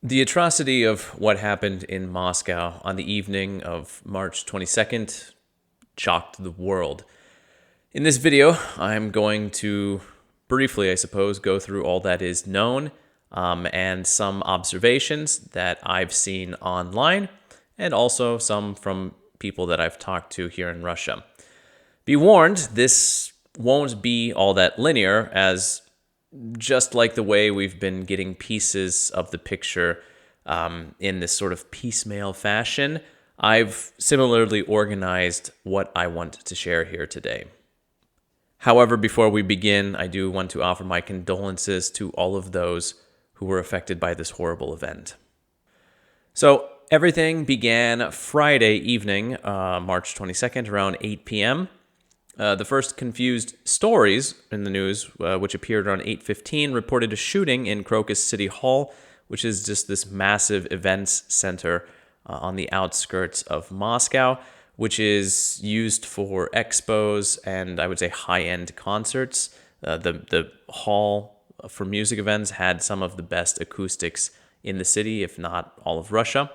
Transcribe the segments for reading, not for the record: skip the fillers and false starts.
The atrocity of what happened in Moscow on the evening of March 22nd shocked the world. In this video, I'm going to briefly, I suppose, go through all that is known and some observations that I've seen online and also some from people that I've talked to here in Russia. Be warned, this won't be all that linear, as just like the way we've been getting pieces of the picture in this sort of piecemeal fashion, I've similarly organized what I want to share here today. However, before we begin, I do want to offer my condolences to all of those who were affected by this horrible event. So, everything began Friday evening, March 22nd, around 8 p.m. The first confused stories in the news, which appeared around 8:15, reported a shooting in Crocus City Hall, which is just this massive events center on the outskirts of Moscow, which is used for expos and I would say high-end concerts. The hall for music events had some of the best acoustics in the city, if not all of Russia.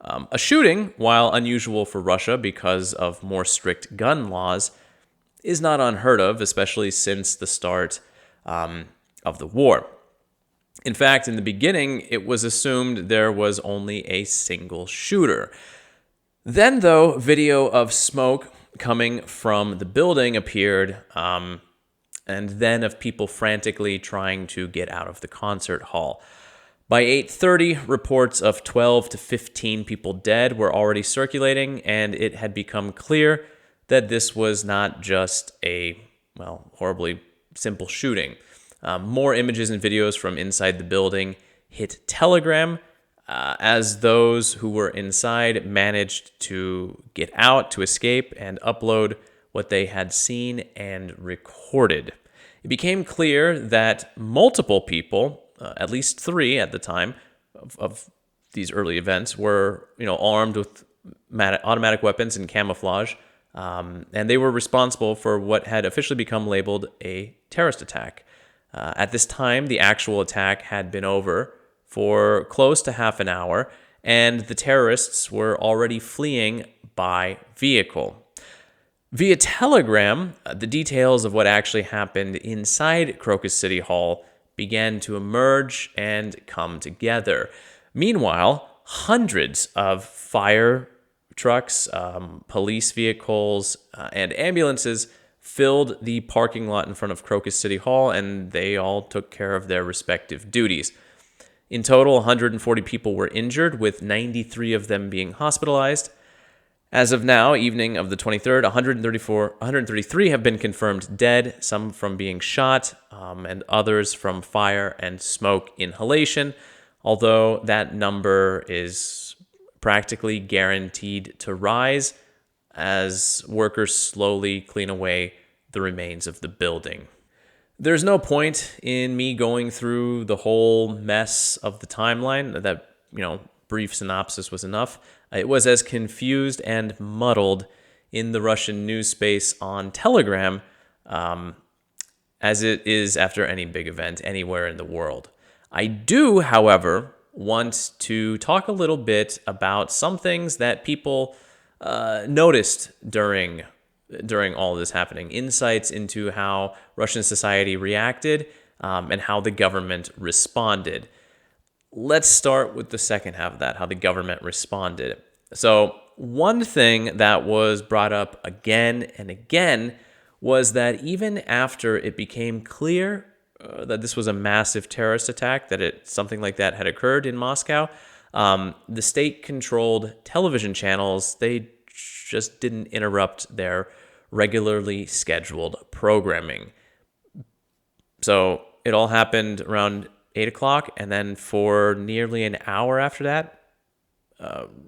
A shooting, while unusual for Russia because of more strict gun laws, is not unheard of, especially since the start of the war. In fact, in the beginning, it was assumed there was only a single shooter. Then, though, video of smoke coming from the building appeared, and then of people frantically trying to get out of the concert hall. By 8:30, reports of 12 to 15 people dead were already circulating, and it had become clear that this was not just a, horribly simple shooting. More images and videos from inside the building hit Telegram, as those who were inside managed to get out, to escape, and upload what they had seen and recorded. It became clear that multiple people, at least 3 at the time of these early events, were armed with automatic weapons and camouflage, and they were responsible for what had officially become labeled a terrorist attack. At this time, the actual attack had been over for close to half an hour, and the terrorists were already fleeing by vehicle. Via Telegram, the details of what actually happened inside Crocus City Hall began to emerge and come together. Meanwhile, hundreds of fire trucks, police vehicles, and ambulances filled the parking lot in front of Crocus City Hall, and they all took care of their respective duties. In total, 140 people were injured, with 93 of them being hospitalized. As of now, evening of the 23rd, 133 have been confirmed dead, some from being shot, and others from fire and smoke inhalation, although that number is practically guaranteed to rise as workers slowly clean away the remains of the building. There's no point in me going through the whole mess of the timeline. That, brief synopsis was enough. It was as confused and muddled in the Russian news space on Telegram as it is after any big event anywhere in the world. I do, however, want to talk a little bit about some things that people noticed during all this happening, insights into how Russian society reacted and how the government responded. Let's start with the second half of that, how the government responded. So one thing that was brought up again and again was that even after it became clear that this was a massive terrorist attack, that something like that had occurred in Moscow, the state-controlled television channels, they just didn't interrupt their regularly scheduled programming. So it all happened around 8 o'clock, and then for nearly an hour after that,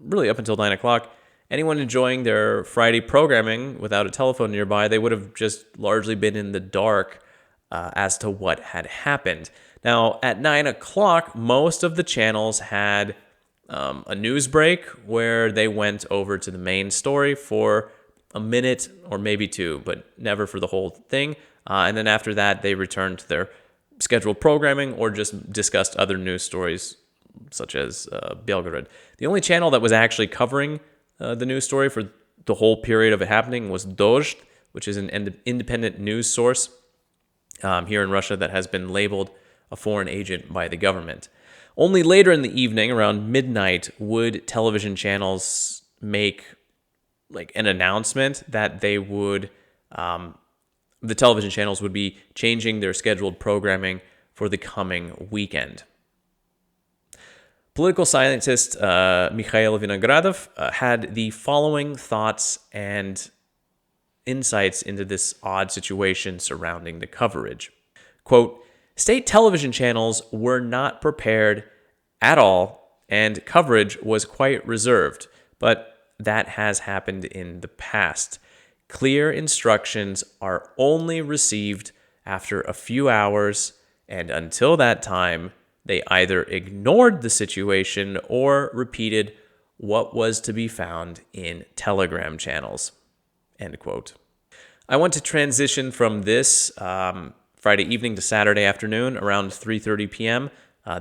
really up until 9 o'clock, anyone enjoying their Friday programming without a telephone nearby, they would have just largely been in the dark as to what had happened. Now, at 9 o'clock, most of the channels had a news break where they went over to the main story for a minute or maybe 2, but never for the whole thing. And then after that, they returned to their scheduled programming or just discussed other news stories such as Belgorod. The only channel that was actually covering the news story for the whole period of it happening was Dozhd, which is an independent news source here in Russia that has been labeled a foreign agent by the government. Only later in the evening, around midnight, would television channels make like an announcement that they would, the television channels would be changing their scheduled programming for the coming weekend. Political scientist Mikhail Vinogradov had the following thoughts and insights into this odd situation surrounding the coverage. Quote, state television channels were not prepared at all, and coverage was quite reserved, but that has happened in the past. Clear instructions are only received after a few hours, and until that time, they either ignored the situation or repeated what was to be found in Telegram channels. End quote. I want to transition from this Friday evening to Saturday afternoon around 3:30 p.m.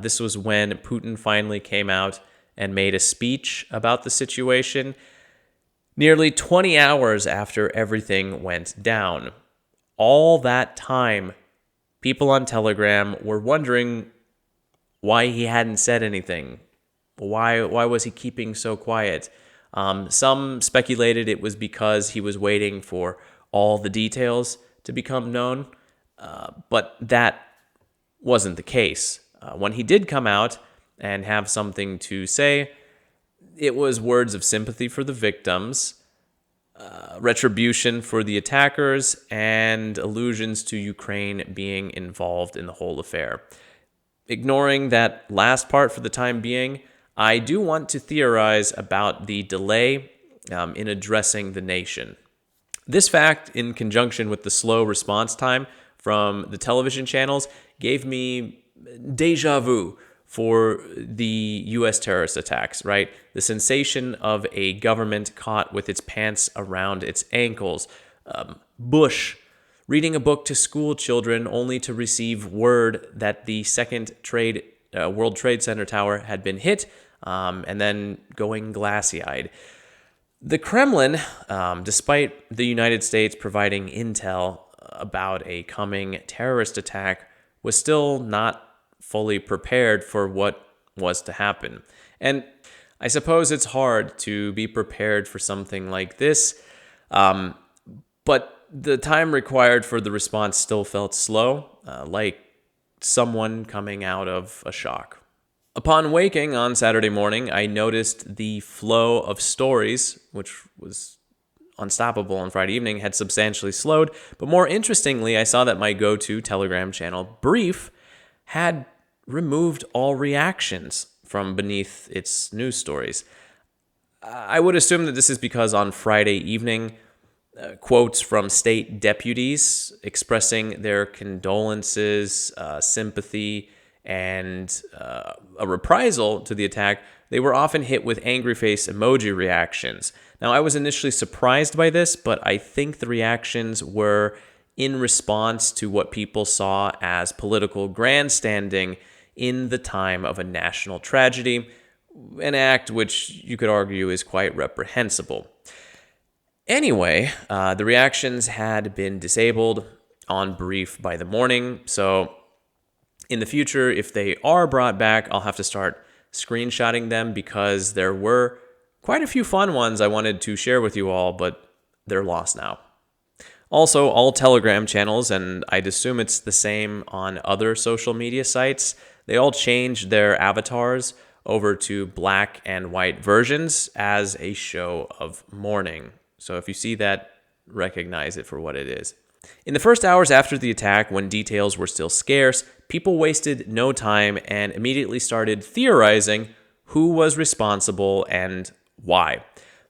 This was when Putin finally came out and made a speech about the situation, nearly 20 hours after everything went down. All that time, people on Telegram were wondering why he hadn't said anything. Why was he keeping so quiet? Some speculated it was because he was waiting for all the details to become known, but that wasn't the case. When he did come out and have something to say, it was words of sympathy for the victims, retribution for the attackers, and allusions to Ukraine being involved in the whole affair. Ignoring that last part for the time being, I do want to theorize about the delay in addressing the nation. This fact, in conjunction with the slow response time from the television channels, gave me deja vu for the U.S. terrorist attacks, right? The sensation of a government caught with its pants around its ankles. Bush reading a book to school children only to receive word that the second World Trade Center tower had been hit, and then going glassy-eyed. The Kremlin, despite the United States providing intel about a coming terrorist attack, was still not fully prepared for what was to happen. And I suppose it's hard to be prepared for something like this, but the time required for the response still felt slow, like someone coming out of a shock. Upon waking on Saturday morning, I noticed the flow of stories, which was unstoppable on Friday evening, had substantially slowed. But more interestingly, I saw that my go-to Telegram channel, Brief, had removed all reactions from beneath its news stories. I would assume that this is because on Friday evening, quotes from state deputies expressing their condolences, sympathy, and a reprisal to the attack, they were often hit with angry face emoji reactions. Now, I was initially surprised by this, but I think the reactions were in response to what people saw as political grandstanding in the time of a national tragedy, an act which you could argue is quite reprehensible. Anyway, the reactions had been disabled on Brief by the morning, so in the future, if they are brought back, I'll have to start screenshotting them because there were quite a few fun ones I wanted to share with you all, but they're lost now. Also, all Telegram channels, and I'd assume it's the same on other social media sites, they all changed their avatars over to black and white versions as a show of mourning. So if you see that, recognize it for what it is. In the first hours after the attack, when details were still scarce, people wasted no time and immediately started theorizing who was responsible and why.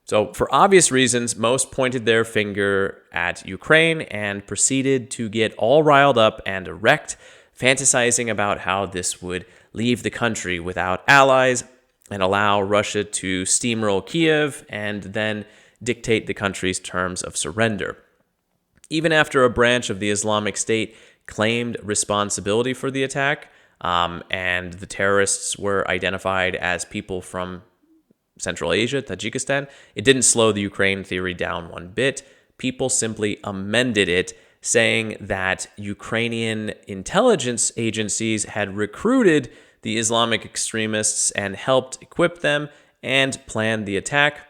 So for obvious reasons, most pointed their finger at Ukraine and proceeded to get all riled up and erect, fantasizing about how this would leave the country without allies and allow Russia to steamroll Kiev and then dictate the country's terms of surrender. Even after a branch of the Islamic State claimed responsibility for the attack, and the terrorists were identified as people from Central Asia, Tajikistan. It didn't slow the Ukraine theory down one bit. People simply amended it, saying that Ukrainian intelligence agencies had recruited the Islamic extremists and helped equip them and planned the attack.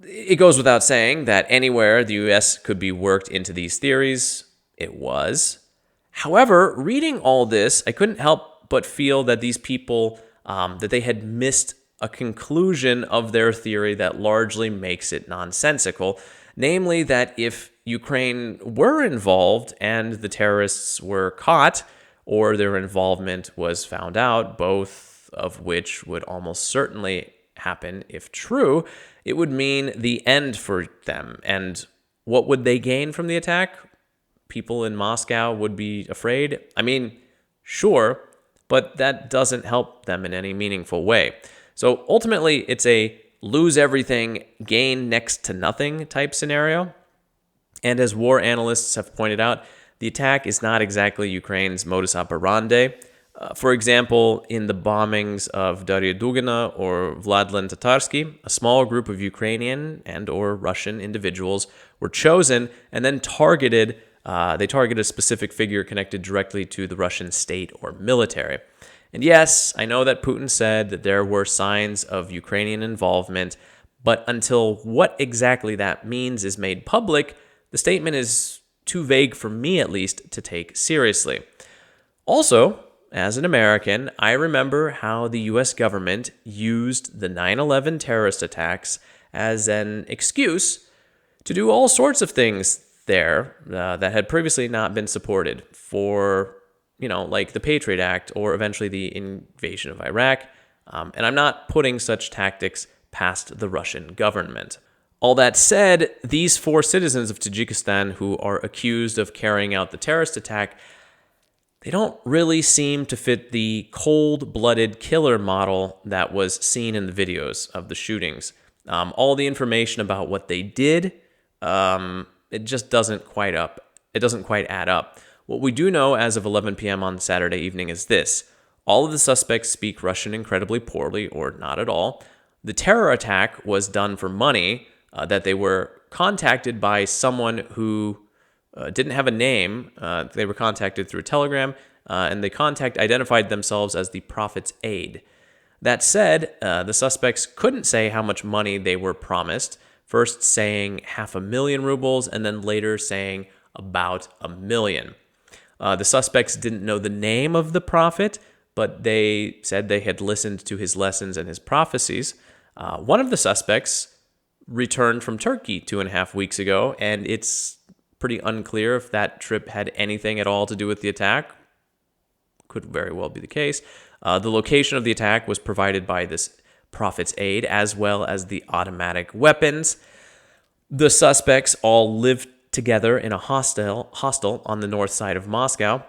It goes without saying that anywhere the US could be worked into these theories, it was. However, reading all this, I couldn't help but feel that these people, that they had missed a conclusion of their theory that largely makes it nonsensical, namely that if Ukraine were involved and the terrorists were caught, or their involvement was found out, both of which would almost certainly happen if true, it would mean the end for them. And what would they gain from the attack? People in Moscow would be afraid. I mean, sure, but that doesn't help them in any meaningful way. So ultimately, it's a lose everything, gain next to nothing type scenario. And as war analysts have pointed out, the attack is not exactly Ukraine's modus operandi. For example, in the bombings of Daria Dugina or Vladlen Tatarsky, a small group of Ukrainian and or Russian individuals were chosen and then targeted. They targeted a specific figure connected directly to the Russian state or military. And yes, I know that Putin said that there were signs of Ukrainian involvement, but until what exactly that means is made public, the statement is too vague for me, at least, to take seriously. Also, as an American, I remember how the U.S. government used the 9/11 terrorist attacks as an excuse to do all sorts of things there that had previously not been supported for, like the Patriot Act or eventually the invasion of Iraq. And I'm not putting such tactics past the Russian government. All that said, these 4 citizens of Tajikistan who are accused of carrying out the terrorist attack, they don't really seem to fit the cold-blooded killer model that was seen in the videos of the shootings. All the information about what they did, it just doesn't quite add up. What we do know as of 11 p.m. on Saturday evening is this. All of the suspects speak Russian incredibly poorly or not at all. The terror attack was done for money, that they were contacted by someone who didn't have a name. They were contacted through a telegram, and they identified themselves as the Prophet's aide. That said, the suspects couldn't say how much money they were promised, first saying 500,000 rubles and then later saying about 1 million. The suspects didn't know the name of the Prophet, but they said they had listened to his lessons and his prophecies. One of the suspects returned from Turkey 2.5 weeks ago, and it's pretty unclear if that trip had anything at all to do with the attack. Could very well be the case. The location of the attack was provided by this Prophet's aide, as well as the automatic weapons. The suspects all lived together in a hostel on the north side of Moscow,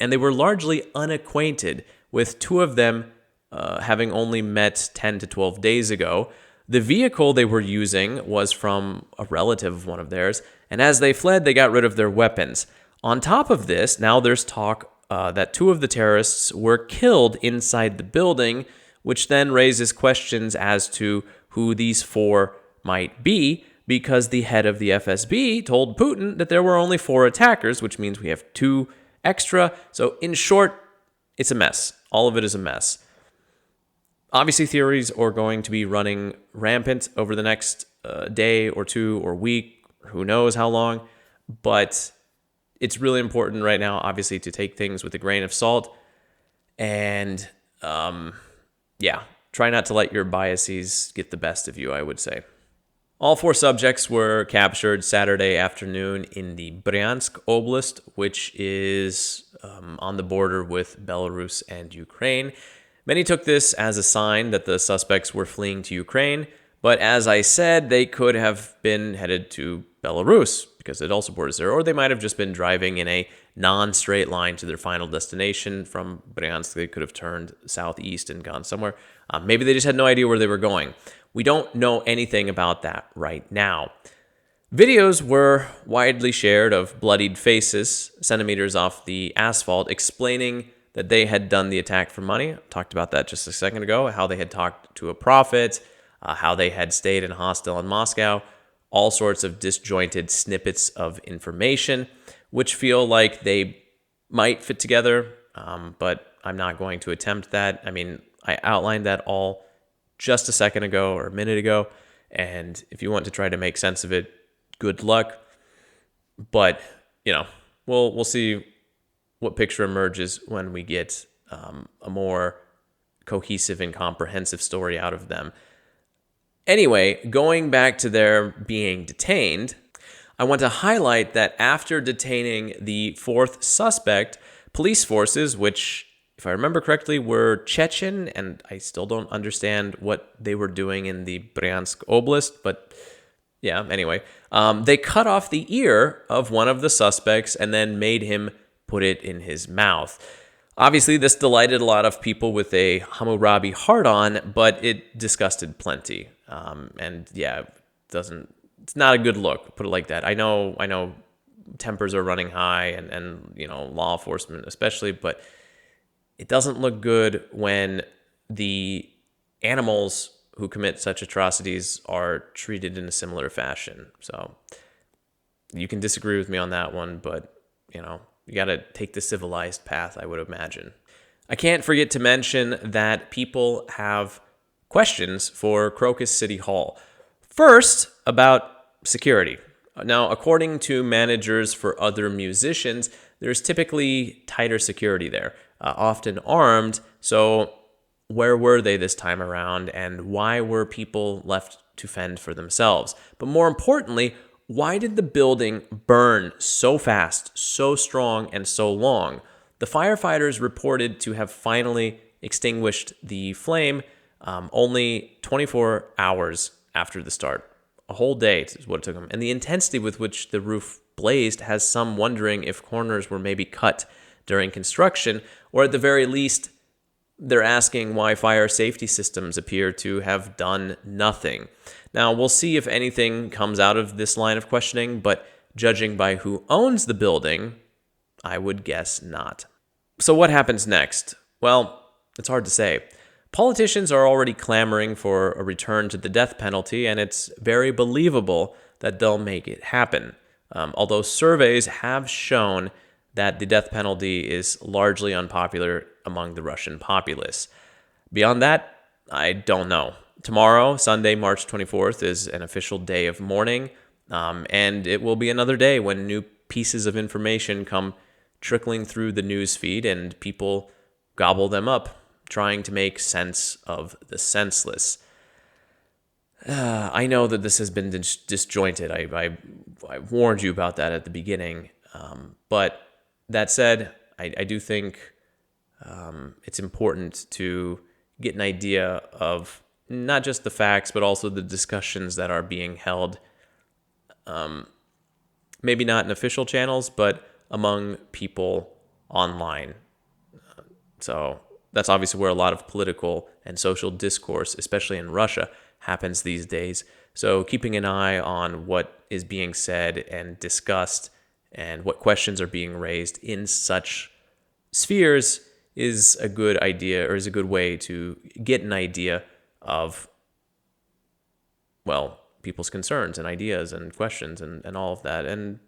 and they were largely unacquainted, with 2 of them having only met 10 to 12 days ago. The vehicle they were using was from a relative of one of theirs, and as they fled, they got rid of their weapons. On top of this, now there's talk that 2 of the terrorists were killed inside the building, which then raises questions as to who these 4 might be, because the head of the FSB told Putin that there were only 4 attackers, which means we have 2 extra. So in short, it's a mess. All of it is a mess. Obviously, theories are going to be running rampant over the next day or 2 or week, who knows how long, but it's really important right now, obviously, to take things with a grain of salt and, try not to let your biases get the best of you, I would say. All 4 subjects were captured Saturday afternoon in the Bryansk Oblast, which is on the border with Belarus and Ukraine. Many took this as a sign that the suspects were fleeing to Ukraine, but as I said, they could have been headed to Belarus because it also borders there, or they might have just been driving in a non-straight line to their final destination. From Bryansk, they could have turned southeast and gone somewhere. Maybe they just had no idea where they were going. We don't know anything about that right now. Videos were widely shared of bloodied faces centimeters off the asphalt, explaining that they had done the attack for money. I talked about that just a second ago, how they had talked to a prophet, how they had stayed in a hostel in Moscow, all sorts of disjointed snippets of information, which feel like they might fit together, but I'm not going to attempt that. I mean, I outlined that all just a second ago or a minute ago, and if you want to try to make sense of it, good luck. But, we'll see what picture emerges when we get a more cohesive and comprehensive story out of them. Anyway, going back to their being detained, I want to highlight that after detaining the fourth suspect, police forces, which, if I remember correctly, were Chechen, and I still don't understand what they were doing in the Bryansk Oblast, but yeah, anyway, they cut off the ear of one of the suspects and then made him put it in his mouth. Obviously, this delighted a lot of people with a Hammurabi heart-on, but it disgusted plenty. And yeah, it's not a good look, put it like that. I know tempers are running high and law enforcement especially, but it doesn't look good when the animals who commit such atrocities are treated in a similar fashion. So you can disagree with me on that one, but you got to take the civilized path, I would imagine. I can't forget to mention that people have questions for Crocus City Hall. First, about security. Now, according to managers for other musicians, there's typically tighter security there, often armed. So where were they this time around, and why were people left to fend for themselves? But more importantly, why did the building burn so fast, so strong, and so long? The firefighters reported to have finally extinguished the flame only 24 hours after the start. A whole day is what it took them. And the intensity with which the roof blazed has some wondering if corners were maybe cut during construction, or at the very least, they're asking why fire safety systems appear to have done nothing. Now, we'll see if anything comes out of this line of questioning, but judging by who owns the building, I would guess not. So what happens next? Well, it's hard to say. Politicians are already clamoring for a return to the death penalty, and it's very believable that they'll make it happen. Although surveys have shown that the death penalty is largely unpopular among the Russian populace. Beyond that, I don't know. Tomorrow, Sunday, March 24th, is an official day of mourning, and it will be another day when new pieces of information come trickling through the news feed and people gobble them up, trying to make sense of the senseless. I know that this has been disjointed. I warned you about that at the beginning. But that said, I do think it's important to get an idea of not just the facts, but also the discussions that are being held, maybe not in official channels, but among people online. So that's obviously where a lot of political and social discourse, especially in Russia, happens these days. So keeping an eye on what is being said and discussed and what questions are being raised in such spheres is a good idea, or is a good way to get an idea of, well, people's concerns and ideas and questions and all of that. And,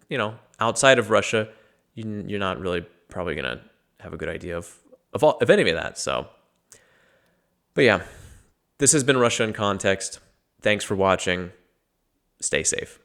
outside of Russia, you're not really probably going to have a good idea of any of that. So, but yeah, this has been Russia in Context. Thanks for watching. Stay safe.